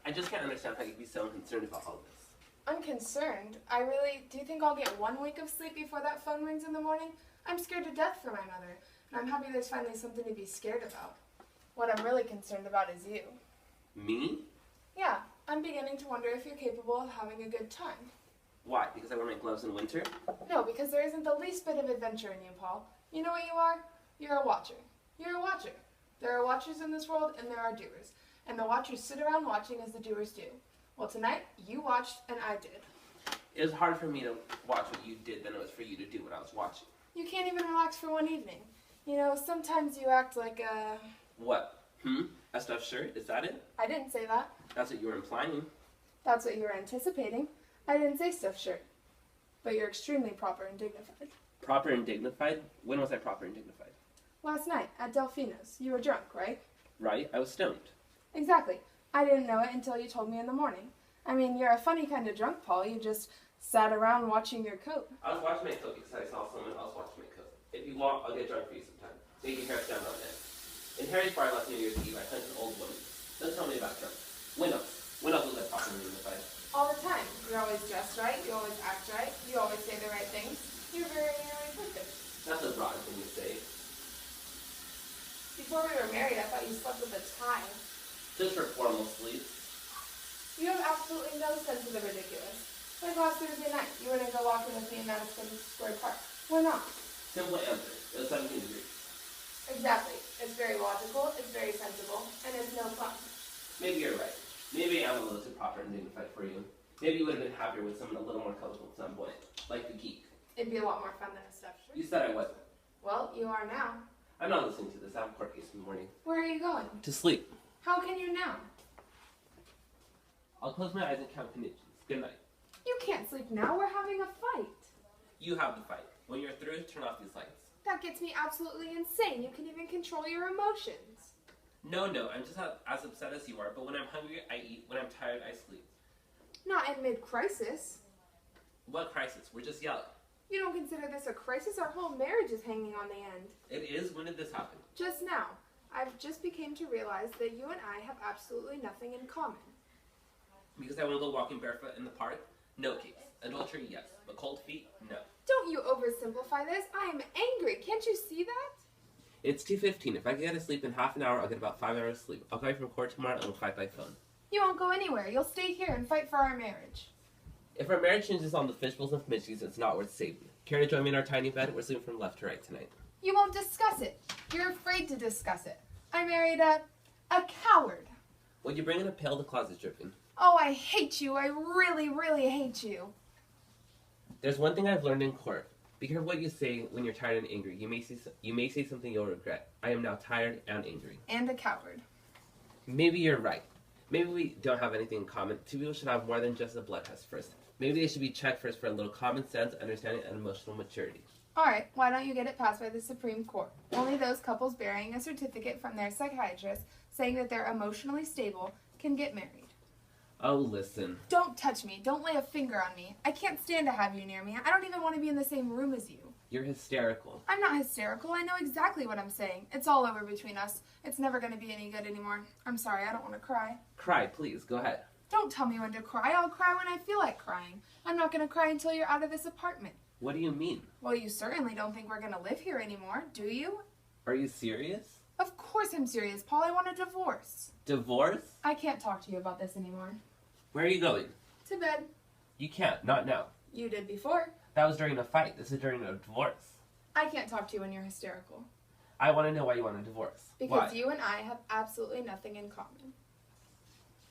I just can't understand how you'd be so concerned about all this. I'm concerned. Do you think I'll get 1 week of sleep before that phone rings in the morning? I'm scared to death for my mother, and I'm happy there's finally something to be scared about. What I'm really concerned about is you. Me? Yeah, I'm beginning to wonder if you're capable of having a good time. Why? Because I wear my gloves in winter? No, because there isn't the least bit of adventure in you, Paul. You know what you are? You're a watcher. You're a watcher. There are watchers in this world, and there are doers. And the watchers sit around watching as the doers do. Well, tonight, you watched, and I did. It was hard for me to watch what you did than it was for you to do what I was watching. You can't even relax for one evening. You know, sometimes you act like a... What? A stuffed shirt? Is that it? I didn't say that. That's what you were implying. That's what you were anticipating. I didn't say stuffed shirt. But you're extremely proper and dignified. Proper and dignified? When was I proper and dignified? Last night, at Delfino's. You were drunk, right? Right, I was stoned. Exactly. I didn't know it until you told me in the morning. I mean, you're a funny kind of drunk, Paul. You just sat around watching your coat. I was watching my coat because I saw someone else watching my coat. If you want, I'll get drunk for you sometime. Maybe Harris down on it. In Harry's bar last New Year's Eve, I hugged an old woman. Don't tell me about drunk. When else? When else was I proper and dignified? All the time. You're always dressed right. You always act right. You always say the right things. You're very nearly perfect. That's a broad thing to say. Before we were married, I thought you slept with a tie. Just for formal sleep. You have absolutely no sense of the ridiculous. Like last Thursday night, you wouldn't go walking with me in Madison Square Park. Why not? Simple answer. It was 17 degrees. Exactly. It's very logical, it's very sensible, and it's no fun. Maybe you're right. Maybe I'm a little too proper and dignified for you. Maybe you would have been happier with someone a little more colorful at some point. Like the geek. It'd be a lot more fun than a stuffed shirt. You said I wasn't. Well, you are now. I'm not listening to this. I have a court case in the morning. Where are you going? To sleep. How can you now? I'll close my eyes and count conditions. Good night. You can't sleep now. We're having a fight. You have the fight. When you're through, turn off these lights. That gets me absolutely insane. You can even control your emotions. No, I'm just as upset as you are, but when I'm hungry, I eat. When I'm tired, I sleep. Not in mid-crisis. What crisis? We're just yelling. You don't consider this a crisis? Our whole marriage is hanging on the end. It is? When did this happen? Just now. I've just became to realize that you and I have absolutely nothing in common. Because I want to go walking barefoot in the park? No case. Adultery, yes. But cold feet, no. Don't you oversimplify this. I am angry. Can't you see that? It's 2:15. If I can get to sleep in half an hour, I'll get about 5 hours sleep. I'll call you from court tomorrow and we'll fight by phone. You won't go anywhere. You'll stay here and fight for our marriage. If our marriage hinges on the fishbowls and fmidgies, it's not worth saving. Care to join me in our tiny bed? We're sleeping from left to right tonight. You won't discuss it. You're afraid to discuss it. I married a coward. Would you bring in a pail? The closet's dripping. Oh, I hate you. I really, really hate you. There's one thing I've learned in court. Be careful what you say when you're tired and angry. You may say something you'll regret. I am now tired and angry. And a coward. Maybe you're right. Maybe we don't have anything in common. Two people should have more than just a blood test first. Maybe they should be checked first for a little common sense, understanding, and emotional maturity. Alright, why don't you get it passed by the Supreme Court? Only those couples bearing a certificate from their psychiatrist saying that they're emotionally stable can get married. Oh, listen. Don't touch me. Don't lay a finger on me. I can't stand to have you near me. I don't even want to be in the same room as you. You're hysterical. I'm not hysterical. I know exactly what I'm saying. It's all over between us. It's never going to be any good anymore. I'm sorry. I don't want to cry. Cry, please. Go ahead. Don't tell me when to cry. I'll cry when I feel like crying. I'm not going to cry until you're out of this apartment. What do you mean? Well, you certainly don't think we're going to live here anymore, do you? Are you serious? Of course I'm serious, Paul. I want a divorce. Divorce? I can't talk to you about this anymore. Where are you going? To bed. You can't. Not now. You did before. That was during a fight. This is during a divorce. I can't talk to you when you're hysterical. I want to know why you want a divorce. Because Why? you and I have absolutely nothing in common.